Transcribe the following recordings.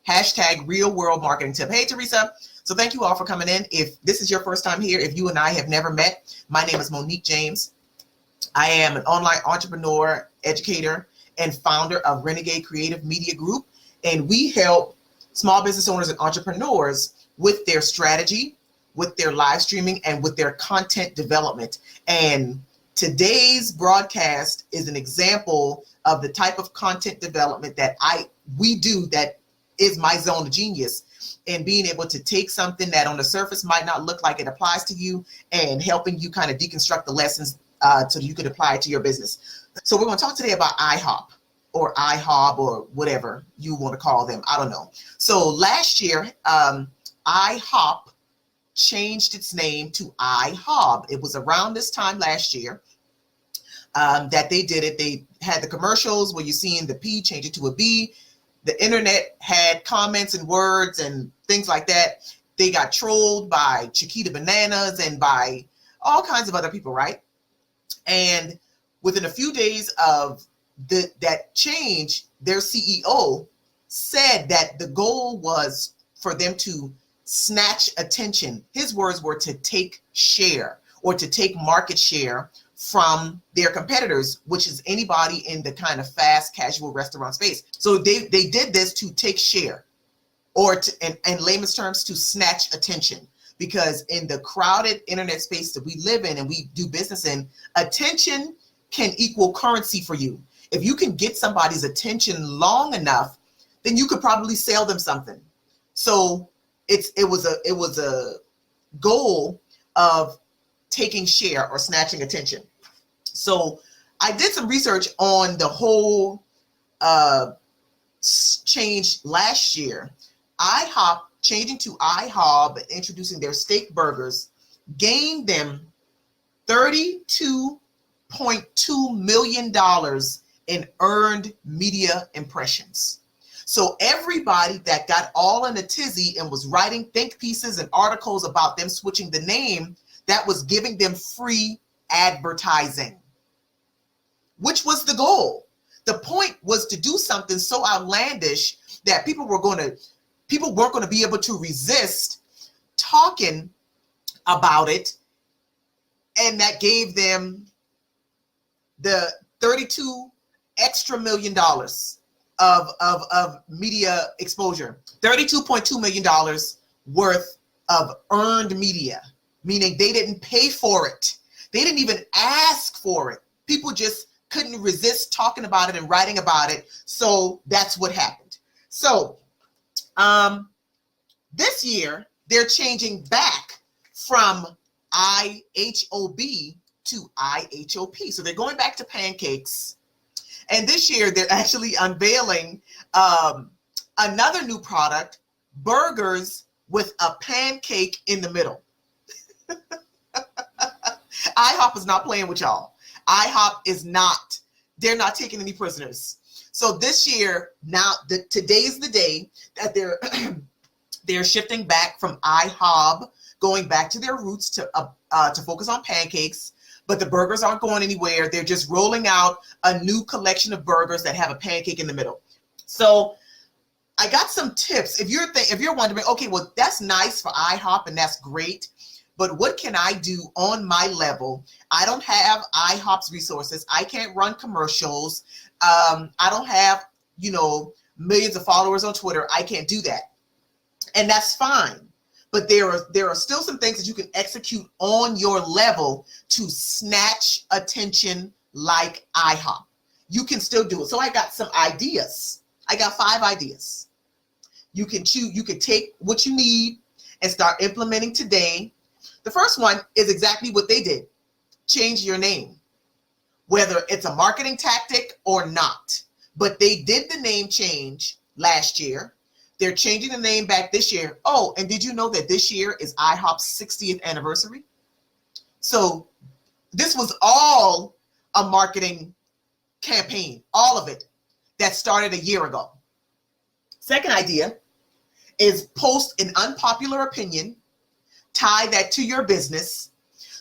Hashtag real world marketing tip. Hey, Teresa. So thank you all for coming in. If this is your first time here, if you and I have never met, my name is Monique James. I am an online entrepreneur, educator, and founder of Renegade Creative Media Group. And we help small business owners and entrepreneurs with their strategy, with their live streaming, and with their content development. And today's broadcast is an example of the type of content development that we do that is my zone of genius, and being able to take something that on the surface might not look like it applies to you and helping you kind of deconstruct the lessons so you could apply it to your business. So we're going to talk today about IHOP or IHOb or whatever you want to call them. I don't know. So last year, IHOP changed its name to IHOb. It was around this time last year that they did it. They had the commercials where you're seeing the P change it to a B. The internet had comments and words and things like that. They got trolled by Chiquita Bananas and by all kinds of other people, right? And within a few days of that change, their CEO said that the goal was for them to snatch attention. His words were to take share or to take market share from their competitors, which is anybody in the kind of fast casual restaurant space. So they did this to take share, or in layman's terms, to snatch attention. Because in the crowded internet space that we live in and we do business in, attention can equal currency for you. If you can get somebody's attention long enough, then you could probably sell them something. So it was a goal of taking share or snatching attention. So I did some research on the whole change last year. IHOP changing to IHOb and introducing their steak burgers gained them $32.2 million in earned media impressions. So everybody that got all in a tizzy and was writing think pieces and articles about them switching the name, that was giving them free advertising, which was the goal. The point was to do something so outlandish that people weren't going to be able to resist talking about it, and that gave them the $32 extra million of media exposure. $32.2 million worth of earned media, meaning they didn't pay for it. They didn't even ask for it. People just couldn't resist talking about it and writing about it. So that's what happened. So this year, they're changing back from IHOb to IHOP. So they're going back to pancakes. And this year, they're actually unveiling another new product, burgers with a pancake in the middle. IHOP is not playing with y'all. IHOP is not. They're not taking any prisoners. So this year, now today's the day that they're shifting back from IHOb, going back to their roots to focus on pancakes. But the burgers aren't going anywhere. They're just rolling out a new collection of burgers that have a pancake in the middle. So I got some tips. If you're wondering, okay, well, that's nice for IHOP and that's great, but what can I do on my level? I don't have IHOP's resources. I can't run commercials. I don't have, millions of followers on Twitter. I can't do that. And that's fine. But there are still some things that you can execute on your level to snatch attention like IHOP. You can still do it. So I got some ideas. I got 5 ideas. You can take what you need and start implementing today. The first one is exactly what they did. Change your name, whether it's a marketing tactic or not. But they did the name change last year. They're changing the name back this year. Oh, and did you know that this year is IHOP's 60th anniversary? So this was all a marketing campaign, all of it, that started a year ago. Second idea is post an unpopular opinion, tie that to your business.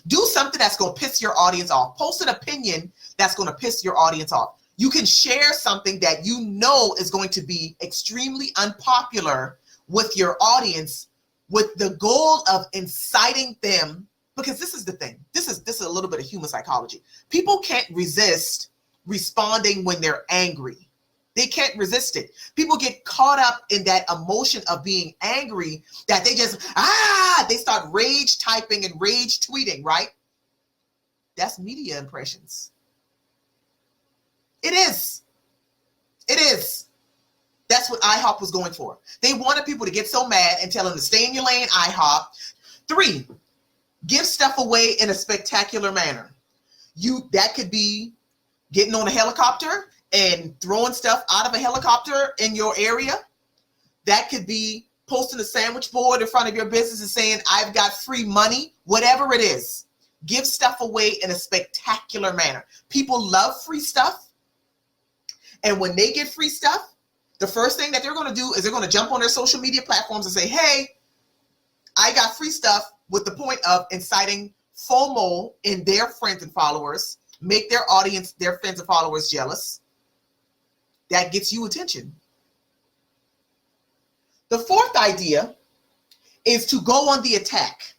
Do something that's going to piss your audience off. Post an opinion that's going to piss your audience off. You can share something that you know is going to be extremely unpopular with your audience with the goal of inciting them, because this is the thing. This is a little bit of human psychology. People can't resist responding when they're angry. They can't resist it. People get caught up in that emotion of being angry that they just, they start rage typing and rage tweeting, right? That's media impressions. It is. It is. That's what IHOP was going for. They wanted people to get so mad and tell them to stay in your lane, IHOP. 3, give stuff away in a spectacular manner. That could be getting on a helicopter and throwing stuff out of a helicopter in your area. That could be posting a sandwich board in front of your business and saying, I've got free money, whatever it is. Give stuff away in a spectacular manner. People love free stuff. And when they get free stuff, the first thing that they're going to do is they're going to jump on their social media platforms and say, hey, I got free stuff, with the point of inciting FOMO in their friends and followers, make their audience, their friends and followers jealous. That gets you attention. The 4th idea is to go on the attack.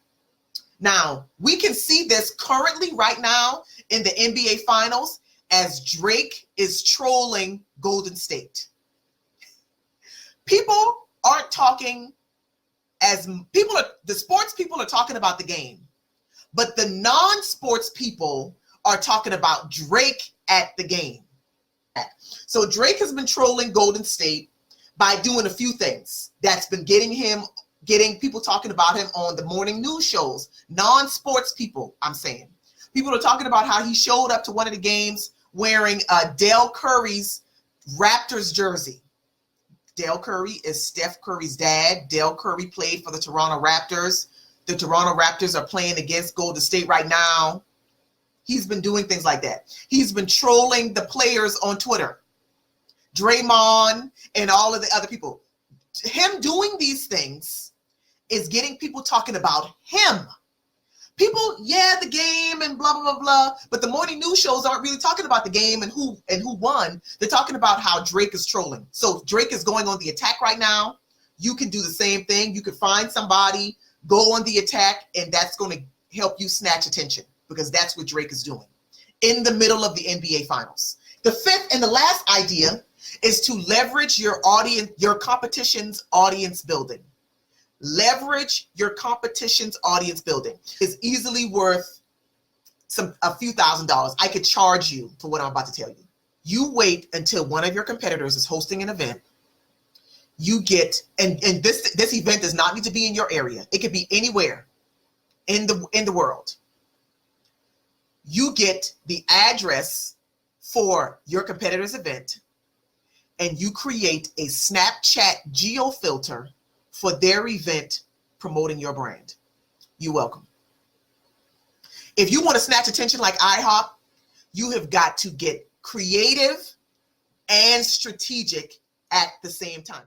Now, we can see this currently right now in the NBA Finals as Drake is trolling Golden State. People aren't talking the sports people are talking about the game, but the non-sports people are talking about Drake at the game. So Drake has been trolling Golden State by doing a few things that's been getting people talking about him on the morning news shows. Non-sports people, I'm saying. People are talking about how he showed up to one of the games wearing Dell Curry's Raptors jersey. Dell Curry is Steph Curry's dad. Dell Curry played for the Toronto Raptors. The Toronto Raptors are playing against Golden State right now. He's been doing things like that. He's been trolling the players on Twitter. Draymond and all of the other people. Him doing these things is getting people talking about him. People, the game and blah, blah, blah, blah. But the morning news shows aren't really talking about the game and who won. They're talking about how Drake is trolling. So Drake is going on the attack right now. You can do the same thing. You could find somebody, go on the attack, and that's going to help you snatch attention, because that's what Drake is doing in the middle of the NBA Finals. The 5th and the last idea is to leverage your audience, your competition's audience building. Leverage your competition's audience building. Is easily worth a few $1,000s. I could charge you for what I'm about to tell you. You wait until one of your competitors is hosting an event. You get, and this event does not need to be in your area. It could be anywhere in the world. You get the address for your competitor's event, and you create a Snapchat geo filter for their event promoting your brand. You're welcome. If you want to snatch attention like IHOP, you have got to get creative and strategic at the same time.